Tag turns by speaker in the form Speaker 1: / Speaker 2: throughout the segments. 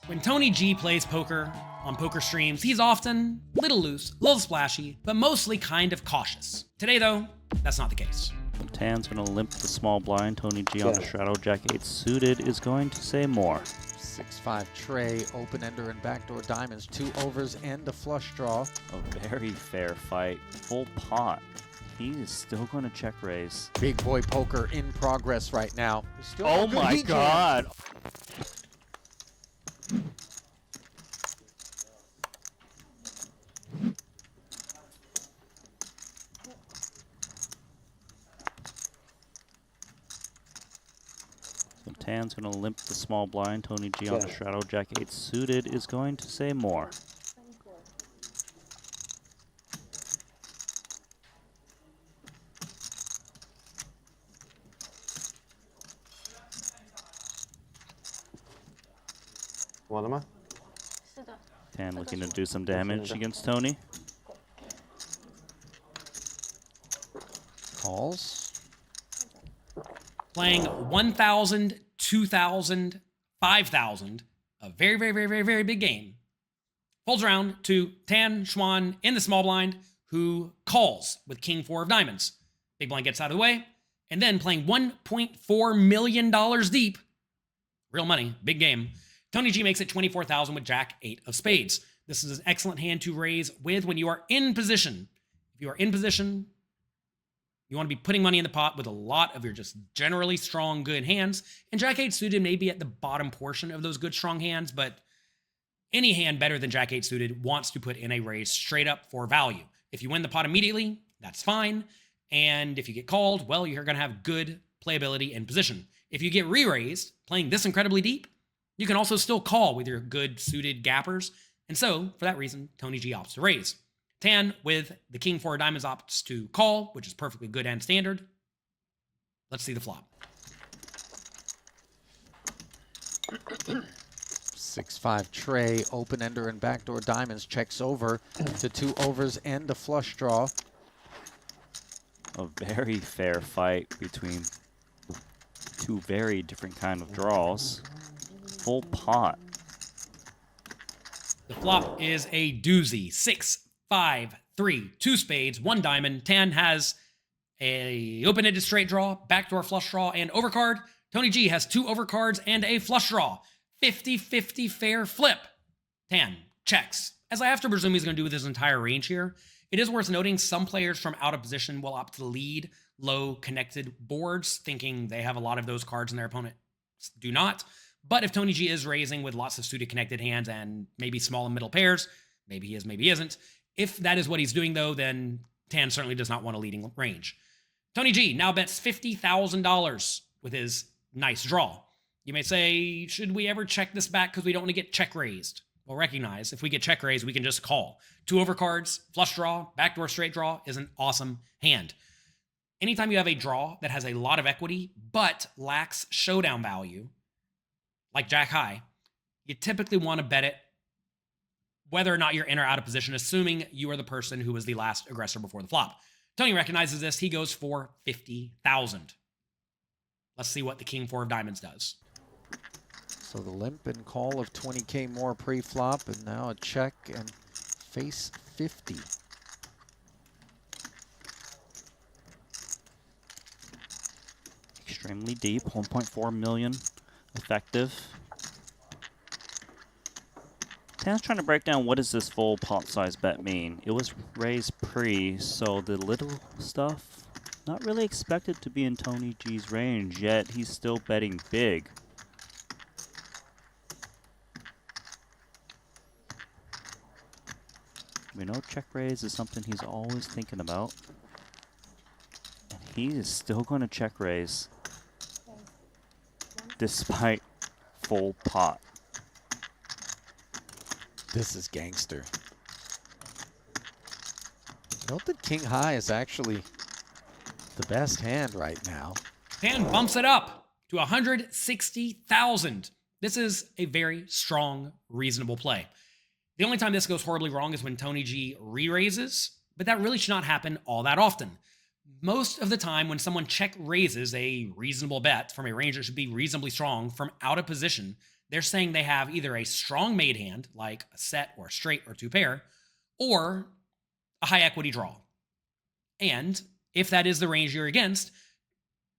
Speaker 1: When Tony G plays poker on poker streams, he's often a little loose, a little splashy, but mostly kind of cautious. Today though, that's not the case.
Speaker 2: Tan's going to limp the small blind. Tony G on the straddle. Jack-8 suited is going to say more.
Speaker 3: 6-5 tray, open-ender and backdoor diamonds, 2 overs and a flush draw.
Speaker 2: A very fair fight. Full pot. He is still going to check raise.
Speaker 3: Big boy poker in progress right now. Still
Speaker 2: Oh my God. Tan's going to limp the small blind. Tony G on the straddle. Jack-8 suited is going to say more. Tan looking to do some damage against Tony.
Speaker 3: Calls.
Speaker 1: Playing 1,000, 2,000, 5,000, a very, very, very, very, very big game. Folds around to Tan Xuan in the small blind, who calls with King 4 of diamonds. Big blind gets out of the way, and then playing $1.4 million deep, real money, big game, Tony G makes it 24,000 with Jack-8 of spades. This is an excellent hand to raise with when you are in position. If you are in position, you want to be putting money in the pot with a lot of your just generally strong, good hands. And Jack-8 suited may be at the bottom portion of those good, strong hands, but any hand better than Jack-8 suited wants to put in a raise straight up for value. If you win the pot immediately, that's fine. And if you get called, well, you're going to have good playability in position. If you get re-raised, playing this incredibly deep, you can also still call with your good suited gappers. And so, for that reason, Tony G opts to raise. Tan, with the King 4 of diamonds, opts to call, which is perfectly good and standard. Let's see the flop.
Speaker 3: 6-5 tray, open-ender and backdoor diamonds, checks over to 2 overs and a flush draw.
Speaker 2: A very fair fight between two very different kind of draws. Full pot.
Speaker 1: The flop is a doozy. 6, 5, 3, 2 spades, 1 diamond. Tan has a open-ended straight draw, backdoor flush draw, and overcard. Tony G has 2 overcards and a flush draw. 50-50 fair flip. Tan checks, as I have to presume he's going to do with his entire range here. It is worth noting some players from out of position will opt to lead low connected boards, thinking they have a lot of those cards and their opponents do not. But if Tony G is raising with lots of suited connected hands and maybe small and middle pairs, maybe he is, maybe he isn't. If that is what he's doing, though, then Tan certainly does not want a leading range. Tony G now bets $50,000 with his nice draw. You may say, should we ever check this back because we don't want to get check raised? Well, recognize if we get check raised, we can just call. 2 overcards, flush draw, backdoor straight draw is an awesome hand. Anytime you have a draw that has a lot of equity but lacks showdown value, like Jack High, you typically want to bet it whether or not you're in or out of position, assuming you are the person who was the last aggressor before the flop. Tony recognizes this. He goes for 50,000. Let's see what the King 4 of diamonds does.
Speaker 3: So the limp and call of 20K more pre-flop, and now a check and face 50.
Speaker 2: Extremely deep, 1.4 million effective. Tan's trying to break down what does this full pot size bet mean. It was raised pre, so the little stuff not really expected to be in Tony G's range, yet he's still betting big. We know check raise is something he's always thinking about. And he is still going to check raise despite full pot.
Speaker 3: This is gangster. Note that King High is actually the best hand right now.
Speaker 1: Tan bumps it up to 160,000. This is a very strong, reasonable play. The only time this goes horribly wrong is when Tony G re-raises, but that really should not happen all that often. Most of the time when someone check raises a reasonable bet from a range that should be reasonably strong from out of position, They're saying they have either a strong made hand, like a set or a straight or two pair, or a high equity draw. And if that is the range you're against,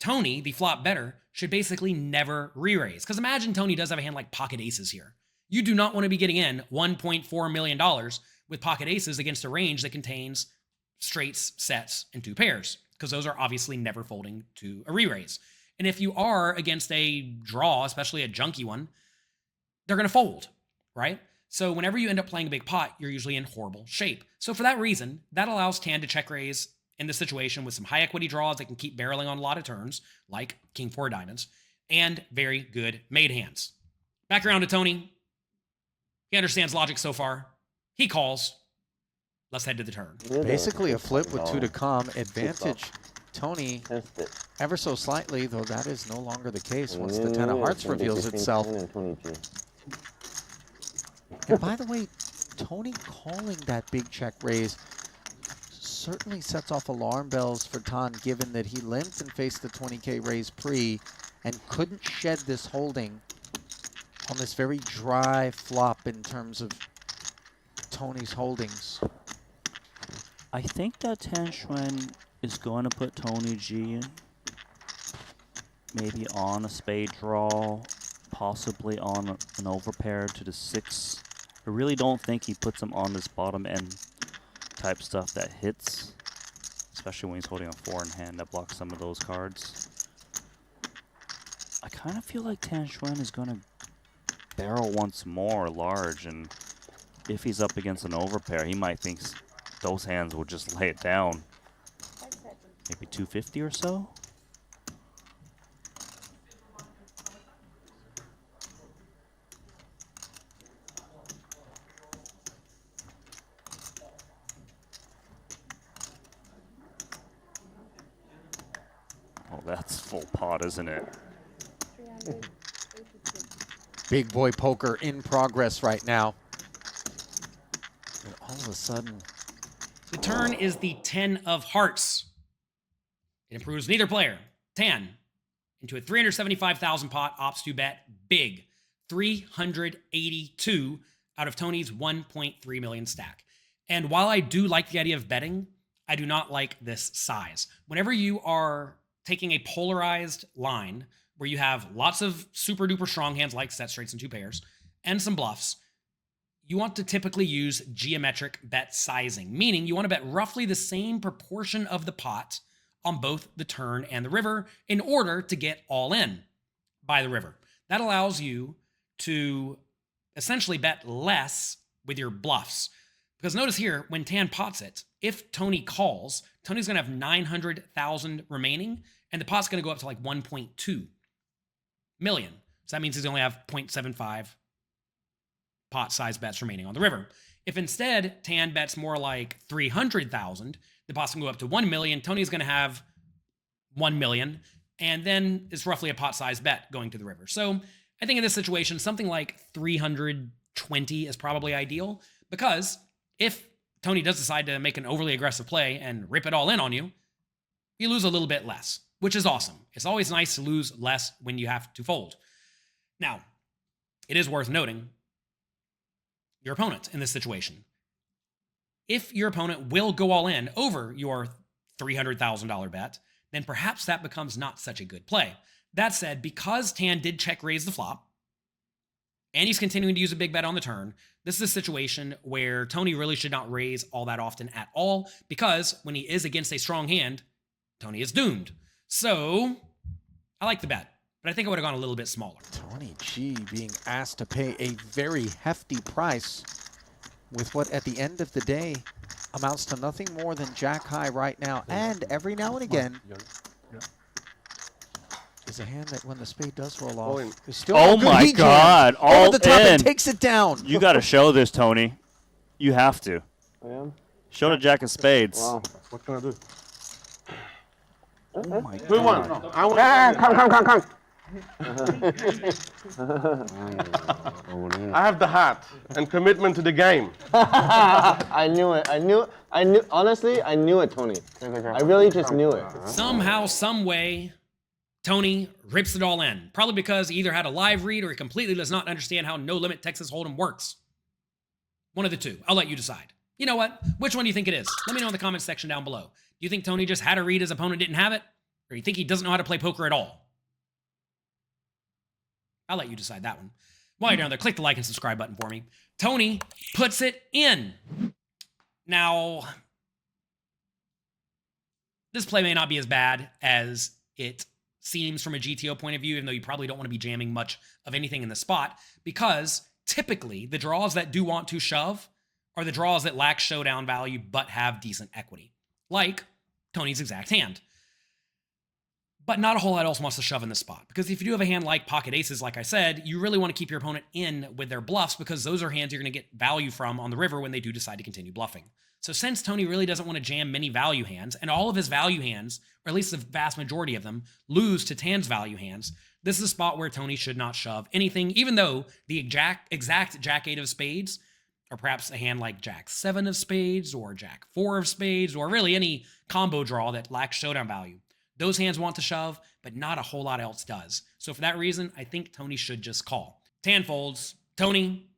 Speaker 1: Tony, the flop better, should basically never re-raise. Because imagine Tony does have a hand like pocket aces here. You do not want to be getting in $1.4 million with pocket aces against a range that contains straights, sets, and two pairs, because those are obviously never folding to a re-raise. And if you are against a draw, especially a junky one, they're going to fold, right? So whenever you end up playing a big pot, you're usually in horrible shape. So for that reason, that allows Tan to check raise in this situation with some high equity draws that can keep barreling on a lot of turns, like King 4 diamonds, and very good made hands. Back around to Tony. He understands logic so far. He calls. Let's head to the turn.
Speaker 3: Basically a flip with 2 to come. Advantage Tony ever so slightly, though that is no longer the case once the 10 of hearts reveals itself. And by the way, Tony calling that big check raise certainly sets off alarm bells for Tan, given that he limped and faced the 20K raise pre and couldn't shed this holding on this very dry flop in terms of Tony's holdings.
Speaker 2: I think that Tan Xuan is going to put Tony G in. Maybe on a spade draw, possibly on an overpair to the 6. I really don't think he puts him on this bottom end type stuff that hits, especially when he's holding a 4 in hand that blocks some of those cards. I kind of feel like Tan Xuan is going to barrel once more large, and if he's up against an overpair, he might think those hands will just lay it down. Maybe 250 or so? Oh, that's full pot, isn't it?
Speaker 3: Big boy poker in progress right now. And all of a sudden,
Speaker 1: The turn is the 10 of hearts. It improves neither player. Tan into a 375,000 pot, opts to bet big. 382 out of Tony's 1.3 million stack. And while I do like the idea of betting, I do not like this size. Whenever you are taking a polarized line where you have lots of super duper strong hands like set straights and two pairs and some bluffs, you want to typically use geometric bet sizing, meaning you want to bet roughly the same proportion of the pot on both the turn and the river in order to get all in by the river. That allows you to essentially bet less with your bluffs. Because notice here, when Tan pots it, if Tony calls, Tony's going to have 900,000 remaining, and the pot's going to go up to like 1.2 million. So that means he's only have 0.75 pot size bets remaining on the river. If instead Tan bets more like 300,000, the pot's going to go up to 1 million. Tony's going to have 1 million, and then it's roughly a pot size bet going to the river. So I think in this situation, something like 320 is probably ideal, because if Tony does decide to make an overly aggressive play and rip it all in on you, you lose a little bit less, which is awesome. It's always nice to lose less when you have to fold. Now, it is worth noting your opponent in this situation. If your opponent will go all in over your $300,000 bet, then perhaps that becomes not such a good play. That said, because Tan did check raise the flop, and he's continuing to use a big bet on the turn, this is a situation where Tony really should not raise all that often at all, because when he is against a strong hand, Tony is doomed. So I like the bet, but I think I would have gone a little bit smaller.
Speaker 3: Tony G being asked to pay a very hefty price with what at the end of the day amounts to nothing more than jack high right now, and every now and again is a hand that when the spade does roll off is still
Speaker 2: Oh
Speaker 3: a good
Speaker 2: my
Speaker 3: heat
Speaker 2: God,
Speaker 3: jam. Over
Speaker 2: all
Speaker 3: the top
Speaker 2: in.
Speaker 3: and takes it down.
Speaker 2: You got to show this, Tony. You have to.
Speaker 4: I am?
Speaker 2: Show the jack of spades.
Speaker 4: Wow. What can I do?
Speaker 2: Oh my
Speaker 4: Who won?
Speaker 2: God.
Speaker 4: Come. I have the hat and commitment to the game.
Speaker 5: I knew it. Honestly, I knew it, Tony. I really just knew it.
Speaker 1: Somehow, some way, Tony rips it all in, probably because he either had a live read or he completely does not understand how no limit Texas Hold'em works. One of the two. I'll let you decide. You know what? Which one do you think it is? Let me know in the comments section down below. Do you think Tony just had a read his opponent didn't have it? Or do you think he doesn't know how to play poker at all? I'll let you decide that one. While you're down there, click the like and subscribe button for me. Tony puts it in. Now, this play may not be as bad as it seems from a GTO point of view, even though you probably don't want to be jamming much of anything in the spot, because typically the draws that do want to shove are the draws that lack showdown value but have decent equity, like Tony's exact hand. But not a whole lot else wants to shove in the spot, because if you do have a hand like pocket aces, like I said, you really want to keep your opponent in with their bluffs, because those are hands you're going to get value from on the river when they do decide to continue bluffing. So since Tony really doesn't want to jam many value hands, and all of his value hands, or at least the vast majority of them, lose to Tan's value hands, this is a spot where Tony should not shove anything, even though the exact Jack-8 of spades, or perhaps a hand like Jack-7 of spades, or Jack-4 of spades, or really any combo draw that lacks showdown value. Those hands want to shove, but not a whole lot else does. So for that reason, I think Tony should just call. Tan folds. Tony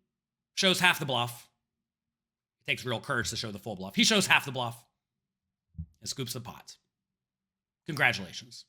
Speaker 1: shows half the bluff. It takes real courage to show the full bluff. He shows half the bluff and scoops the pot. Congratulations.